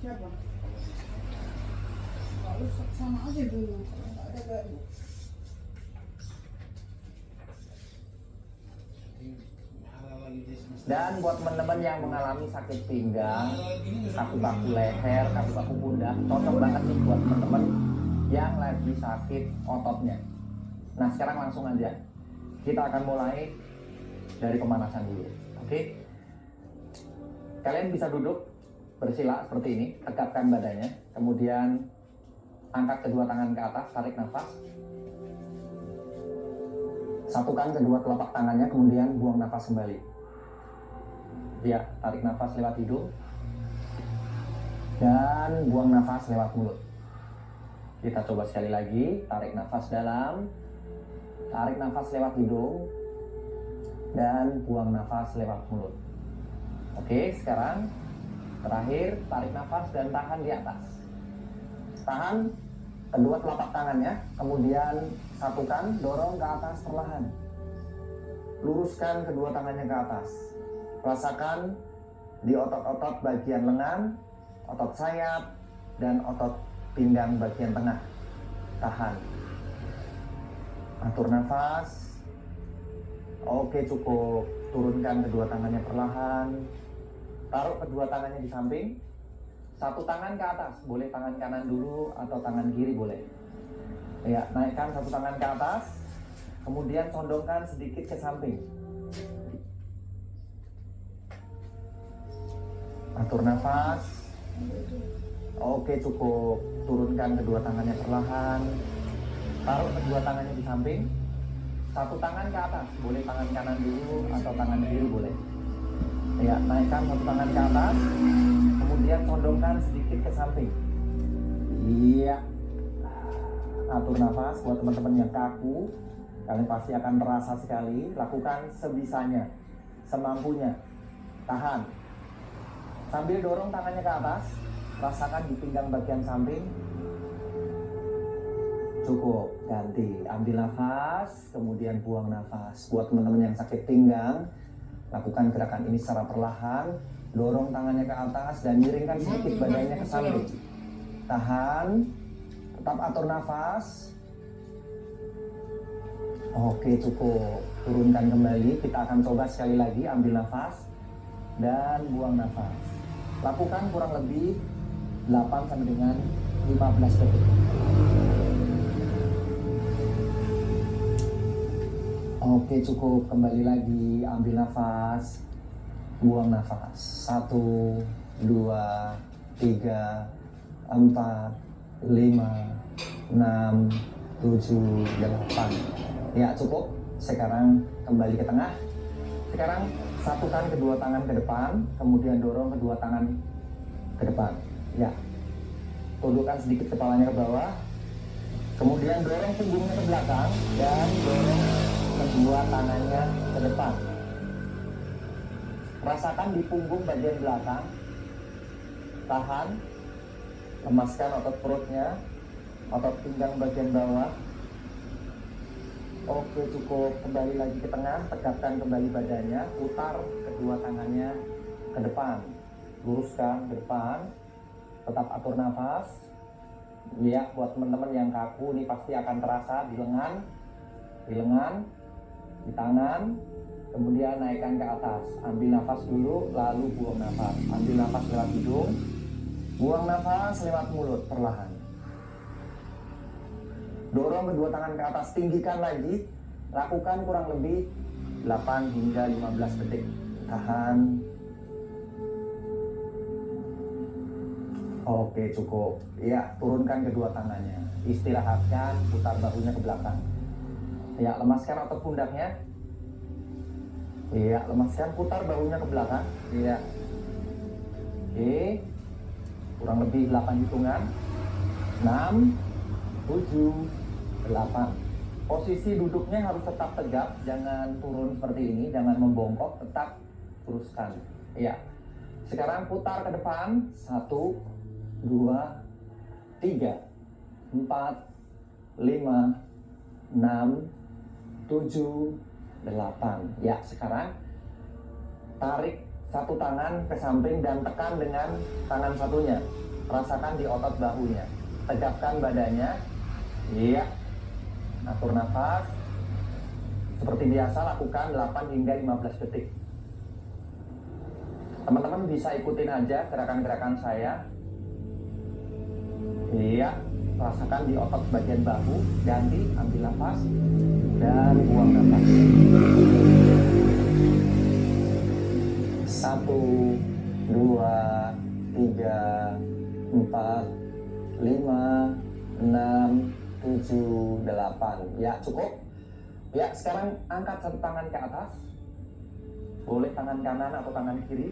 Siapa? Kalau sama aja dulu, kalau nggak ada ganggu. Dan buat teman-teman yang mengalami sakit pinggang, kaku-kaku leher, kaku-kaku pundak, cocok banget nih buat teman-teman yang lagi sakit ototnya. Nah, sekarang langsung aja. Kita akan mulai dari pemanasan dulu. Oke? Kalian bisa duduk bersila seperti ini, tegapkan badannya, kemudian angkat kedua tangan ke atas, tarik nafas. Satukan kedua telapak tangannya, kemudian buang nafas kembali. Ya, tarik nafas lewat hidung dan buang nafas lewat mulut. Kita coba sekali lagi, tarik nafas dalam, tarik nafas lewat hidung dan buang nafas lewat mulut. Oke, sekarang terakhir, tarik nafas dan tahan di atas. Tahan kedua telapak tangannya, kemudian satukan, dorong ke atas perlahan. Luruskan kedua tangannya ke atas. Rasakan di otot-otot bagian lengan, otot sayap, dan otot pinggang bagian tengah. Tahan. Atur nafas. Oke, cukup. Turunkan kedua tangannya perlahan. Taruh kedua tangannya di samping. Satu tangan ke atas. Boleh tangan kanan dulu atau tangan kiri boleh. Ya, naikkan satu tangan ke atas. Kemudian condongkan sedikit ke samping. Atur nafas. Oke, cukup. Turunkan kedua tangannya perlahan. Taruh kedua tangannya di samping. Satu tangan ke atas. Boleh tangan kanan dulu atau tangan kiri boleh. Ya, naikkan satu tangan ke atas. Kemudian condongkan sedikit ke samping. Iya. Atur nafas. Buat teman-teman yang kaku, kalian pasti akan terasa sekali. Lakukan sebisanya, semampunya. Tahan. Sambil dorong tangannya ke atas, rasakan di pinggang bagian samping. Cukup, ganti. Ambil nafas, kemudian buang nafas. Buat teman-teman yang sakit pinggang, lakukan gerakan ini secara perlahan. Dorong tangannya ke atas dan miringkan sedikit badannya ke samping. Tahan, tetap atur nafas. Oke, cukup. Turunkan kembali. Kita akan coba sekali lagi. Ambil nafas dan buang nafas. Lakukan kurang lebih 8 sampai dengan 15 detik. Oke, cukup. Kembali lagi. Ambil nafas, buang nafas. 1, 2, 3, 4, 5, 6, 7, 8. Ya, cukup. Sekarang kembali ke tengah. Sekarang satukan kedua tangan ke depan, kemudian dorong kedua tangan ke depan. Ya, tundukkan sedikit kepalanya ke bawah, kemudian dorong punggungnya ke belakang dan dorong kedua tangannya ke depan. Rasakan di punggung bagian belakang. Tahan, lemaskan otot perutnya, otot pinggang bagian bawah. Oke, cukup. Kembali lagi ke tengah, tegakkan kembali badannya, putar kedua tangannya ke depan, luruskan ke depan, tetap atur nafas. Ya, buat teman-teman yang kaku ini pasti akan terasa di lengan, di tangan, kemudian naikkan ke atas. Ambil nafas dulu, lalu buang nafas. Ambil nafas lewat hidung, buang nafas lewat mulut perlahan. Dorong kedua tangan ke atas, tinggikan lagi. Lakukan kurang lebih 8 hingga 15 detik. Tahan. Oke, cukup. Ya, turunkan kedua tangannya. Istirahatkan, putar bahunya ke belakang. Ya, lemaskan otot pundaknya. Ya, lemaskan, putar bahunya ke belakang. Ya. Oke. Kurang lebih 8 hitungan. 6, 7, 8. Posisi duduknya harus tetap tegap, jangan turun seperti ini, jangan membongkok, tetap teruskan. Ya. Sekarang putar ke depan. 1, 2, 3, 4, 5, 6, 7, 8. Ya, sekarang tarik satu tangan ke samping dan tekan dengan tangan satunya. rasakan di otot bahunya. Tegapkan badannya. Iya. Atur nafas. Seperti biasa lakukan 8 hingga 15 detik. Teman-teman bisa ikutin aja gerakan-gerakan saya. Iya. Rasakan di otot bagian bahu. Ganti, ambil nafas dan buang nafas. 1, 2, 3, 4, 5, 6, 7, 8. Ya, cukup. Ya, sekarang angkat satu tangan ke atas. Boleh tangan kanan atau tangan kiri.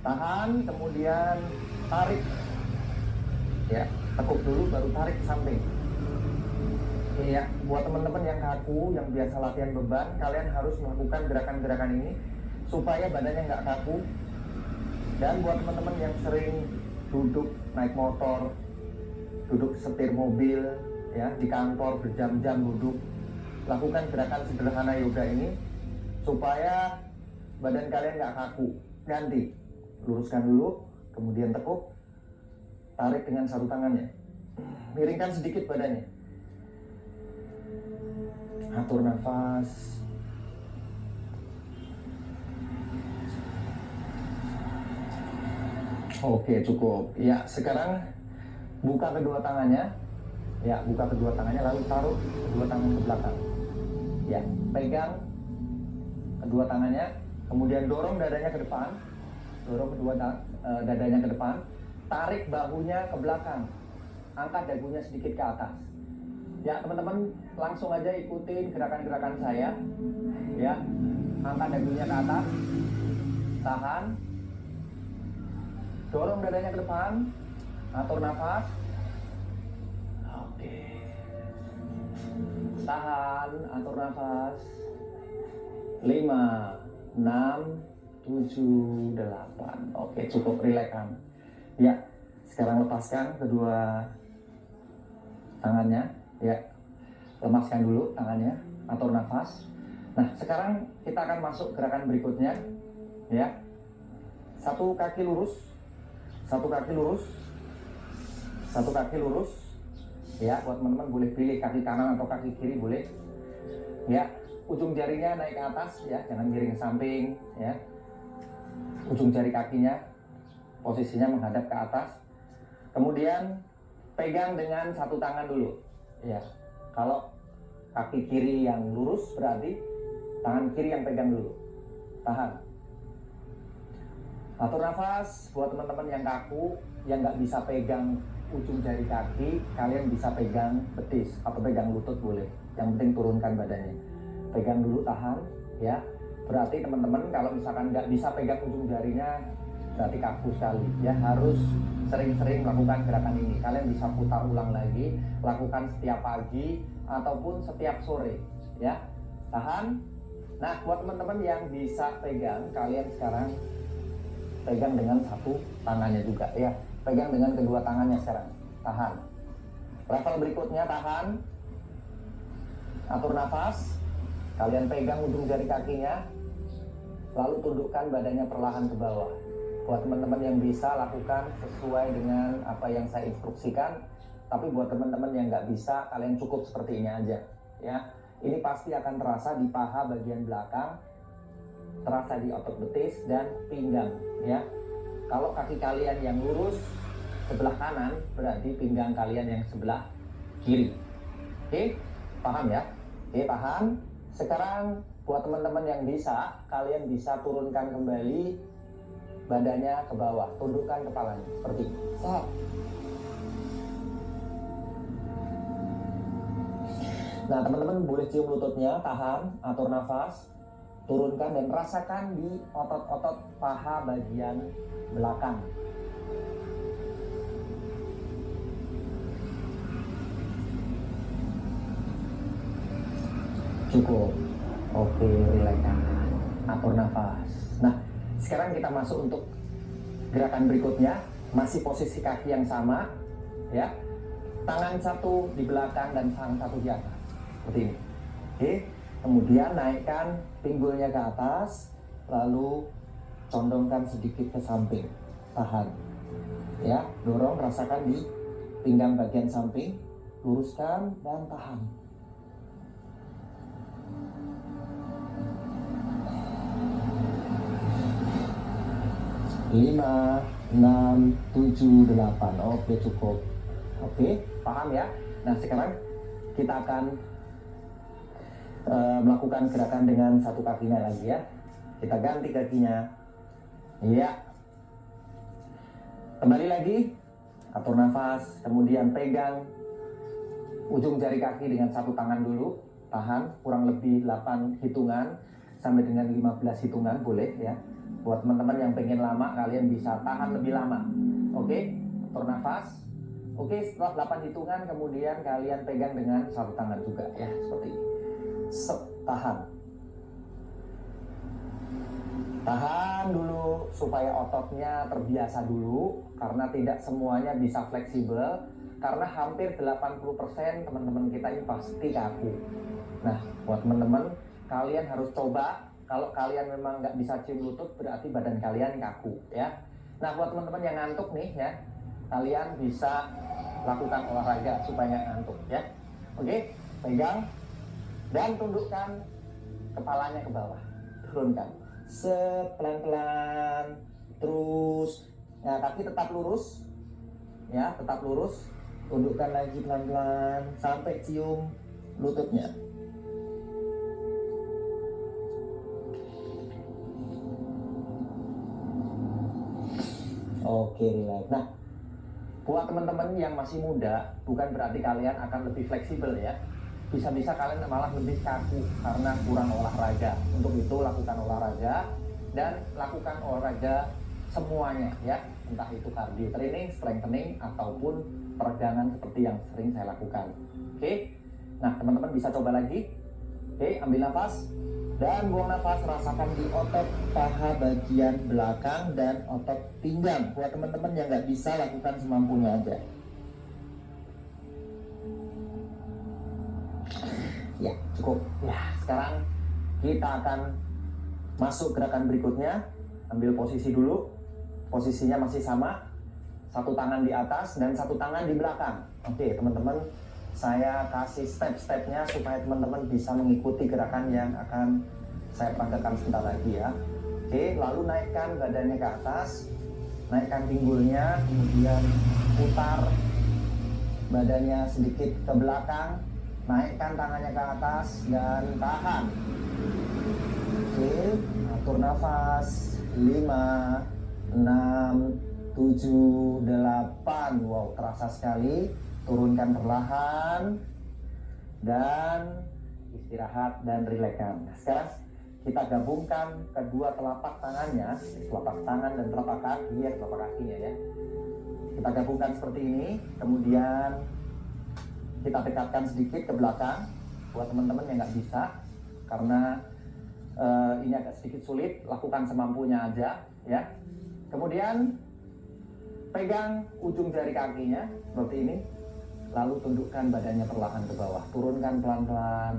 Tahan, kemudian tarik. Ya, tekuk dulu baru tarik ke samping. Iya, buat teman-teman yang kaku, yang biasa latihan beban, kalian harus melakukan gerakan-gerakan ini supaya badannya nggak kaku. Dan buat teman-teman yang sering duduk naik motor, duduk setir mobil, ya di kantor berjam-jam duduk, lakukan gerakan sederhana yoga ini supaya badan kalian nggak kaku. Ganti, luruskan dulu, kemudian tekuk, tarik dengan satu tangannya, miringkan sedikit badannya, atur nafas. Oke, cukup. Ya, sekarang buka kedua tangannya. Ya, buka kedua tangannya lalu taruh kedua tangan ke belakang. Ya, pegang kedua tangannya, kemudian dorong dadanya ke depan. Dorong dadanya ke depan. Tarik bahunya ke belakang. Angkat dagunya sedikit ke atas. Ya, teman-teman langsung aja ikutin gerakan-gerakan saya. Ya, angkat dagunya ke atas. Tahan. Dorong dadanya ke depan, atur nafas. Oke. Tahan, atur nafas. 5, 6, 7, 8. Oke, cukup, rilekkan. Ya, sekarang lepaskan kedua tangannya. Ya, lemaskan dulu tangannya, atur nafas. Nah, sekarang kita akan masuk gerakan berikutnya. Ya, satu kaki lurus. Satu kaki lurus, satu kaki lurus. Ya, buat teman-teman boleh pilih kaki kanan atau kaki kiri boleh. Ya, ujung jarinya naik ke atas ya, jangan miring ke samping ya. Ujung jari kakinya posisinya menghadap ke atas. Kemudian pegang dengan satu tangan dulu. Ya, kalau kaki kiri yang lurus berarti tangan kiri yang pegang dulu. Tahan. Atur nafas. Buat teman-teman yang kaku, yang nggak bisa pegang ujung jari kaki, kalian bisa pegang betis atau pegang lutut boleh. Yang penting turunkan badannya. Pegang dulu, tahan, ya. Berarti teman-teman kalau misalkan nggak bisa pegang ujung jarinya, berarti kaku sekali. Ya, harus sering-sering melakukan gerakan ini. Kalian bisa putar ulang lagi, lakukan setiap pagi ataupun setiap sore, ya. Tahan. Nah, buat teman-teman yang bisa pegang, kalian sekarang pegang dengan satu tangannya juga ya. Pegang dengan kedua tangannya sekarang. Tahan. Level berikutnya tahan. Atur nafas. Kalian pegang ujung jari kakinya. Lalu tundukkan badannya perlahan ke bawah. Buat teman-teman yang bisa lakukan sesuai dengan apa yang saya instruksikan. Tapi buat teman-teman yang nggak bisa, kalian cukup seperti ini aja ya. Ini pasti akan terasa di paha bagian belakang, terasa di otot betis dan pinggang ya. Kalau kaki kalian yang lurus sebelah kanan, berarti pinggang kalian yang sebelah kiri. Oke, paham ya? Oke, paham. Sekarang buat teman-teman yang bisa, kalian bisa turunkan kembali badannya ke bawah, tundukkan kepalanya seperti ini. Set. Nah, teman-teman boleh cium lututnya, tahan, atur nafas. Turunkan dan rasakan di otot-otot paha bagian belakang. Cukup. Oke, rilekkan. Atur nafas. Nah, sekarang kita masuk untuk gerakan berikutnya. Masih posisi kaki yang sama, ya. Tangan satu di belakang dan tangan satu di atas. Seperti ini. Oke. Kemudian naikkan pinggulnya ke atas, lalu condongkan sedikit ke samping. Tahan. Ya, dorong, rasakan di pinggang bagian samping, luruskan dan tahan. 5, 6, 7, 8. Oke, cukup. Oke, paham ya? Nah, sekarang kita akan melakukan gerakan dengan satu kakinya lagi ya. Kita ganti kakinya. Iya. Kembali lagi, atur nafas, kemudian pegang ujung jari kaki dengan satu tangan dulu. Tahan kurang lebih 8 hitungan sampai dengan 15 hitungan boleh ya. Buat teman-teman yang pengen lama, kalian bisa tahan lebih lama. Oke, atur nafas. Oke, setelah 8 hitungan kemudian kalian pegang dengan satu tangan juga ya, seperti ini. Tahan. Tahan dulu supaya ototnya terbiasa dulu, karena tidak semuanya bisa fleksibel, karena hampir 80% teman-teman kita ini pasti kaku. Nah, buat teman-teman, kalian harus coba. Kalau kalian memang nggak bisa cium lutut, berarti badan kalian kaku ya. Nah, buat teman-teman yang ngantuk nih ya, kalian bisa lakukan olahraga supaya nggak ngantuk ya. Oke, pegang dan tundukkan kepalanya ke bawah, turunkan pelan-pelan, terus ya, kaki tetap lurus ya, tetap lurus, tundukkan lagi pelan-pelan sampai cium lututnya. Oke, relax. Nah, buat teman-teman yang masih muda, bukan berarti kalian akan lebih fleksibel ya. Bisa-bisa kalian malah lebih kaku karena kurang olahraga. Untuk itu lakukan olahraga dan lakukan olahraga semuanya ya. Entah itu cardio training, strengthening, ataupun peregangan seperti yang sering saya lakukan. Oke, nah teman-teman bisa coba lagi. Oke, ambil nafas dan buang nafas, rasakan di otot paha bagian belakang dan otot pinggang. Buat teman-teman yang nggak bisa, lakukan semampunya aja. Ya, cukup. Ya, sekarang kita akan masuk gerakan berikutnya. Ambil posisi dulu. Posisinya masih sama. Satu tangan di atas dan satu tangan di belakang. Oke, teman-teman, saya kasih step-stepnya supaya teman-teman bisa mengikuti gerakan yang akan saya peragakan sebentar lagi ya. Oke, lalu naikkan badannya ke atas, naikkan pinggulnya, kemudian putar badannya sedikit ke belakang, naikkan tangannya ke atas dan tahan. Oke, atur nafas. 5, 6, 7, 8. Wow, terasa sekali. Turunkan perlahan dan istirahat dan rilekskan. Nah, sekarang kita gabungkan kedua telapak tangannya, telapak tangan dan telapak kaki ya, telapak kakinya ya. Kita gabungkan seperti ini, kemudian kita dekatkan sedikit ke belakang. Buat teman-teman yang nggak bisa, karena ini agak sedikit sulit, lakukan semampunya aja ya. Kemudian pegang ujung jari kakinya seperti ini, lalu tundukkan badannya perlahan ke bawah, turunkan pelan-pelan,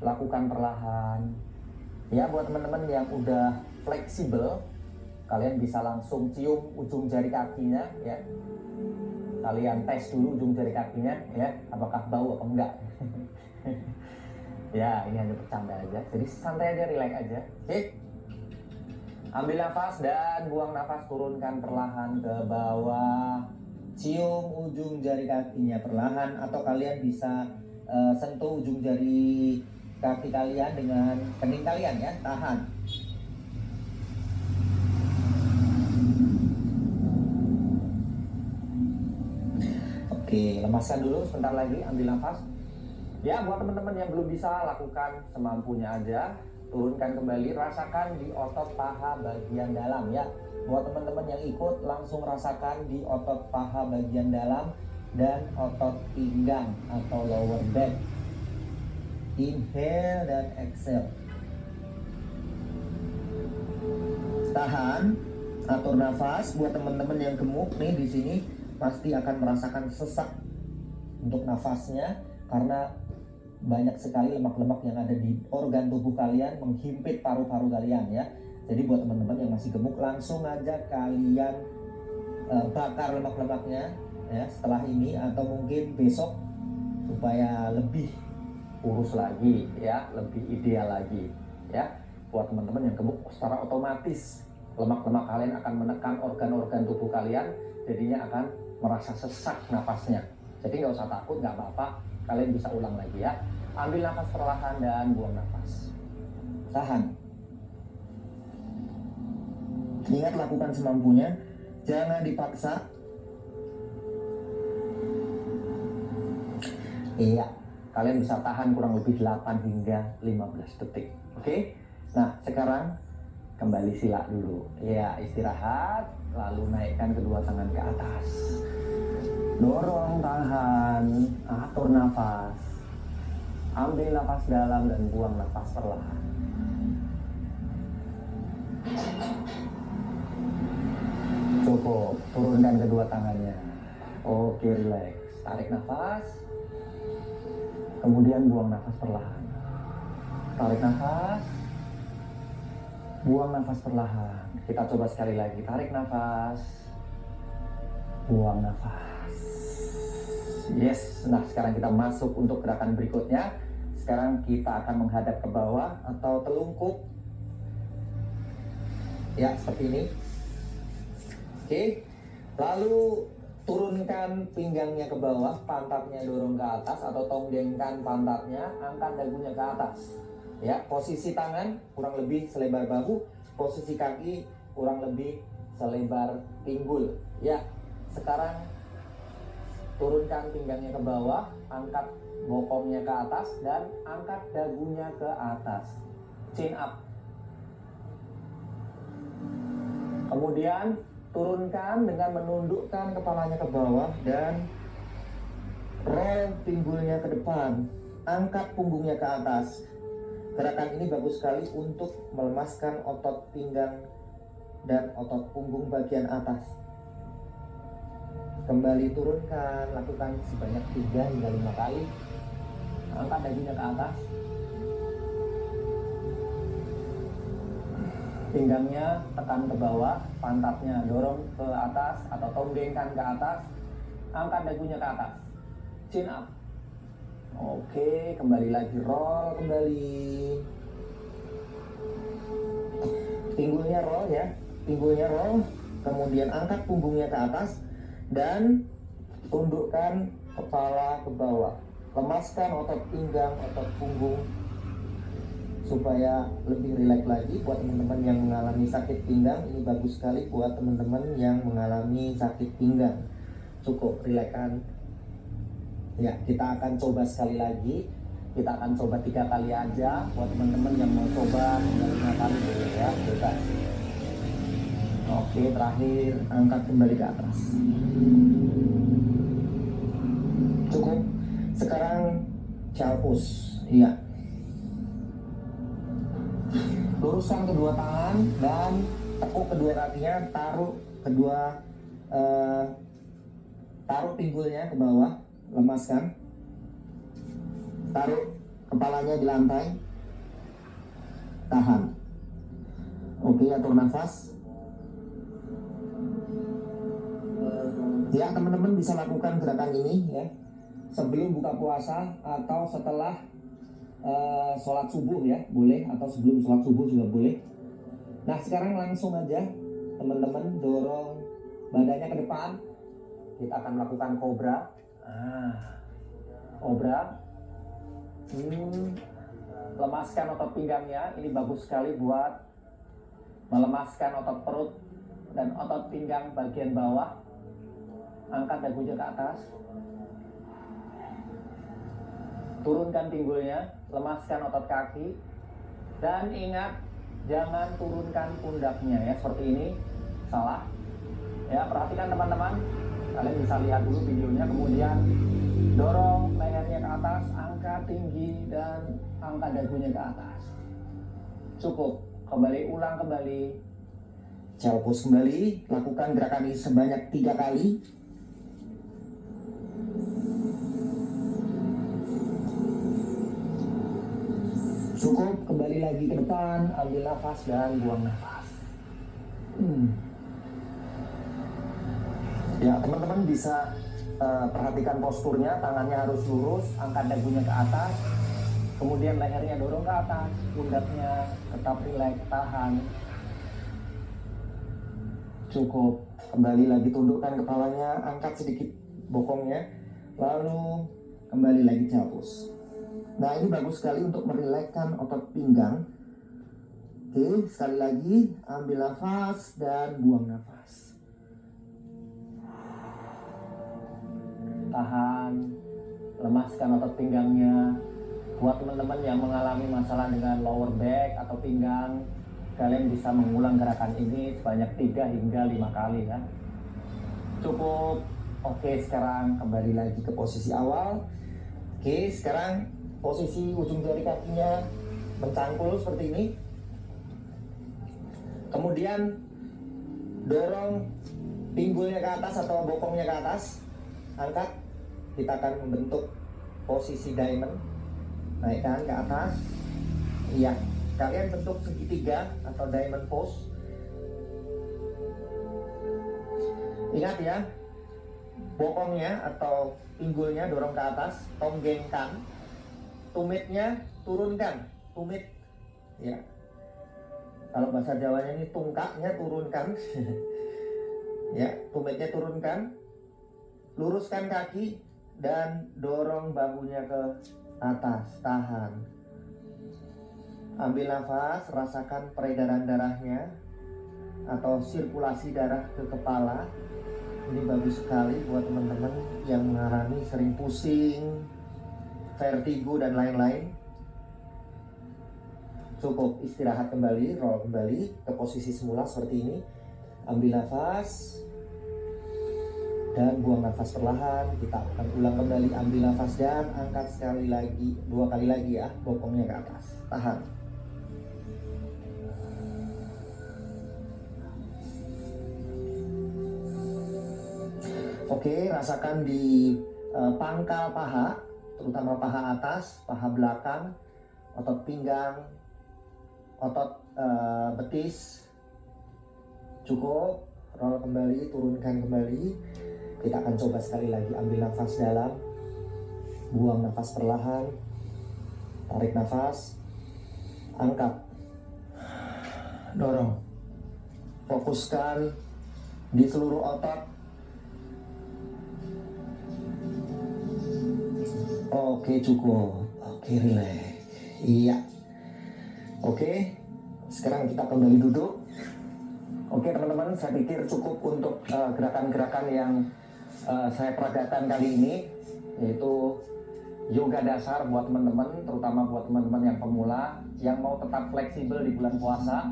lakukan perlahan ya. Buat teman-teman yang udah fleksibel, kalian bisa langsung cium ujung jari kakinya ya. Kalian tes dulu ujung jari kakinya ya, apakah bau apa enggak. Ya, ini hanya bercanda aja, jadi santai aja, relax aja. Oke, ambil nafas dan buang nafas, turunkan perlahan ke bawah, cium ujung jari kakinya perlahan, atau kalian bisa sentuh ujung jari kaki kalian dengan kening kalian ya, tahan. Oke, lemaskan dulu sebentar lagi, ambil nafas. Ya, buat teman-teman yang belum bisa, lakukan semampunya aja. Turunkan kembali, rasakan di otot paha bagian dalam ya. Buat teman-teman yang ikut, langsung rasakan di otot paha bagian dalam dan otot pinggang atau lower back. Inhale dan exhale. Tahan, atur nafas. Buat teman-teman yang gemuk nih di sini pasti akan merasakan sesak untuk nafasnya, karena banyak sekali lemak-lemak yang ada di organ tubuh kalian menghimpit paru-paru kalian ya. Jadi buat teman-teman yang masih gemuk, langsung aja kalian bakar lemak-lemaknya ya setelah ini atau mungkin besok supaya lebih kurus lagi ya, lebih ideal lagi ya. Buat teman-teman yang gemuk, secara otomatis lemak-lemak kalian akan menekan organ-organ tubuh kalian, jadinya akan merasa sesak napasnya. Jadi nggak usah takut, nggak apa-apa, kalian bisa ulang lagi ya. Ambil nafas perlahan dan buang nafas. Tahan. Ingat, lakukan semampunya, jangan dipaksa. Iya, kalian bisa tahan kurang lebih 8 hingga 15 detik. Oke? Nah, sekarang kembali sila dulu. Ya, istirahat, lalu naikkan kedua tangan ke atas. Dorong, tahan, atur nafas. Ambil nafas dalam dan buang nafas perlahan. Cukup, turunkan kedua tangannya. Oke, relax. Tarik nafas. Kemudian buang nafas perlahan. Tarik nafas. Buang nafas perlahan. Kita coba sekali lagi. Tarik nafas. Buang nafas. Yes. Nah, sekarang kita masuk untuk gerakan berikutnya. Sekarang kita akan menghadap ke bawah atau telungkup. Ya, seperti ini. Oke. Lalu turunkan pinggangnya ke bawah, pantatnya dorong ke atas atau tonggengkan pantatnya, angkat dagunya ke atas. Ya, posisi tangan kurang lebih selebar bahu, posisi kaki kurang lebih selebar pinggul. Ya, sekarang turunkan pinggangnya ke bawah, angkat bokongnya ke atas dan angkat dagunya ke atas. Chin up. Kemudian turunkan dengan menundukkan kepalanya ke bawah dan roll pinggulnya ke depan. Angkat punggungnya ke atas. Gerakan ini bagus sekali untuk melemaskan otot pinggang dan otot punggung bagian atas. Kembali turunkan, lakukan sebanyak 3 hingga 5 kali. Angkat dagunya ke atas. Pinggangnya tekan ke bawah, pantatnya dorong ke atas atau tonggengkan ke atas. Angkat dagunya ke atas. Chin up. Oke, kembali lagi, roll kembali. Pinggulnya roll ya, pinggulnya roll. Kemudian angkat punggungnya ke atas dan tundukkan kepala ke bawah. Lemaskan otot pinggang, otot punggung supaya lebih rileks lagi. Buat teman-teman yang mengalami sakit pinggang, ini bagus sekali buat teman-teman yang mengalami sakit pinggang. Cukup rilekskan. Ya, kita akan coba sekali lagi. Kita akan coba 3 kali aja. Buat teman-teman yang mau coba 5 kali boleh ya, bebas. Oke, terakhir angkat kembali ke atas. Cukup. Sekarang calpus. Iya. Luruskan kedua tangan dan tekuk kedua kakinya, taruh pinggulnya ke bawah, lemaskan. Taruh kepalanya di lantai. Tahan. Oke, atur nafas. Ya, teman-teman bisa lakukan gerakan ini ya sebelum buka puasa atau setelah sholat subuh ya, boleh, atau sebelum sholat subuh juga boleh. Nah, sekarang langsung aja teman-teman dorong badannya ke depan. Kita akan melakukan kobra. Kobra. Lemaskan otot pinggangnya. Ini bagus sekali buat melemaskan otot perut dan otot pinggang bagian bawah. Angkat dagunya ke atas. Turunkan pinggulnya, lemaskan otot kaki. Dan ingat, jangan turunkan pundaknya ya, seperti ini. Salah. Ya, perhatikan teman-teman. Kalian bisa lihat dulu videonya, kemudian dorong lehernya ke atas, angkat tinggi dan angkat dagunya ke atas. Cukup. Kembali, ulang kembali. Calpus kembali, lakukan gerakan ini sebanyak 3 kali. Cukup, kembali lagi ke depan, ambil nafas dan buang nafas. Ya, teman-teman bisa perhatikan posturnya, tangannya harus lurus, angkat dagunya ke atas, kemudian lehernya dorong ke atas, pundaknya tetap rileks, tahan. Cukup. Kembali lagi tundukkan kepalanya, angkat sedikit bokongnya, lalu kembali lagi hapus. Nah, ini bagus sekali untuk merilekskan otot pinggang. Oke, sekali lagi ambil nafas dan buang nafas. Tahan, lemaskan otot pinggangnya. Buat teman-teman yang mengalami masalah dengan lower back atau pinggang, kalian bisa mengulang gerakan ini sebanyak 3 hingga 5 kali ya. Cukup. Oke, sekarang kembali lagi ke posisi awal. Oke, sekarang posisi ujung jari kakinya mencangkul seperti ini. Kemudian dorong pinggulnya ke atas atau bokongnya ke atas. Angkat. Kita akan membentuk posisi diamond. Naikkan ke atas. Iya, kalian bentuk segitiga atau diamond pose. Ingat ya, bokongnya atau pinggulnya dorong ke atas, tonggengkan, tumitnya turunkan, tumit. Ya. Kalau bahasa Jawanya ini tungkaknya turunkan. Ya, tumitnya turunkan. Luruskan kaki dan dorong bahunya ke atas, tahan. Ambil nafas, rasakan peredaran darahnya atau sirkulasi darah ke kepala. Ini bagus sekali buat teman-teman yang mengalami sering pusing, vertigo dan lain-lain. Cukup istirahat kembali, roll kembali ke posisi semula seperti ini. Ambil nafas dan buang nafas perlahan. Kita akan ulang kembali, ambil nafas dan angkat sekali lagi, 2 kali lagi ya, bokongnya ke atas. Tahan. Oke, rasakan di pangkal paha, terutama paha atas, paha belakang, otot pinggang, otot betis. Cukup, roll kembali, turunkan kembali. Kita akan coba sekali lagi, ambil nafas dalam, buang nafas perlahan, tarik nafas, angkat, dorong, fokuskan di seluruh otot. Oke, cukup. Oke, relax. Iya. Oke, sekarang kita kembali duduk. Oke teman-teman, saya pikir cukup untuk gerakan-gerakan yang saya peragakan kali ini, yaitu yoga dasar buat teman-teman, terutama buat teman-teman yang pemula yang mau tetap fleksibel di bulan puasa.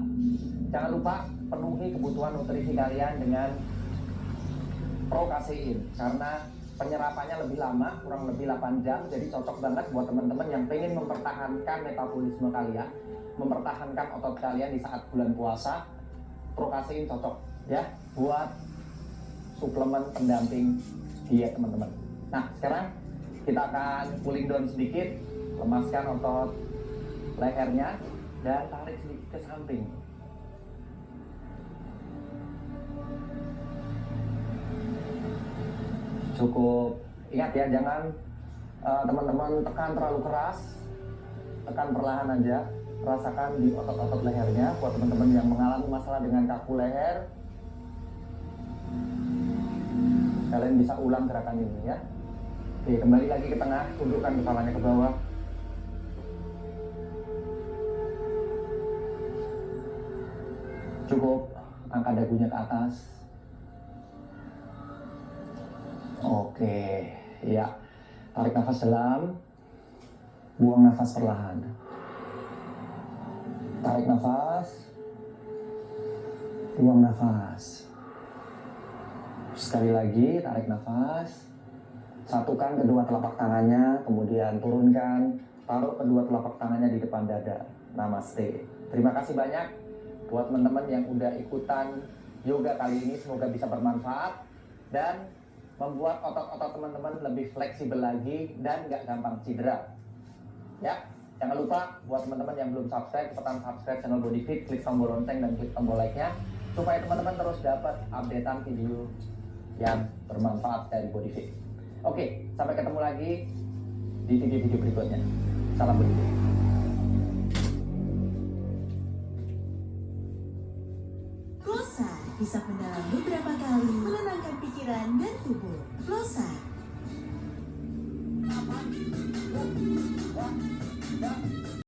Jangan lupa penuhi kebutuhan nutrisi kalian dengan prokasein, karena penyerapannya lebih lama, kurang lebih 8 jam, jadi cocok banget buat teman-teman yang pengen mempertahankan metabolisme kalian, mempertahankan otot kalian di saat bulan puasa. Prokasein cocok ya buat suplemen pendamping diet teman-teman. Nah, sekarang kita akan cooling down sedikit, lemaskan otot lehernya dan tarik sedikit ke samping. Cukup. Ingat ya, jangan teman-teman tekan terlalu keras, tekan perlahan aja. Rasakan di otot-otot lehernya. Buat teman-teman yang mengalami masalah dengan kaku leher, kalian bisa ulang gerakan ini ya. Oke, kembali lagi ke tengah, tundukkan kepalanya ke bawah. Cukup, angkat dagunya ke atas. Oke, ya. Tarik nafas dalam, buang nafas perlahan. Tarik nafas, buang nafas. Sekali lagi, tarik nafas. Satukan kedua telapak tangannya, kemudian turunkan. Taruh kedua telapak tangannya di depan dada. Namaste. Terima kasih banyak buat teman-teman yang udah ikutan yoga kali ini. Semoga bisa bermanfaat dan membuat otot-otot teman-teman lebih fleksibel lagi dan gak gampang cedera. Ya. Jangan lupa buat teman-teman yang belum subscribe, cepetan subscribe channel Bodyfit, klik tombol lonceng dan klik tombol like-nya supaya teman-teman terus dapat updatean video yang bermanfaat dari body fit. Oke, sampai ketemu lagi di video-video berikutnya. Salam body fit. Plosa bisa mendalam beberapa kali, menenangkan pikiran dan tubuh. Plosa.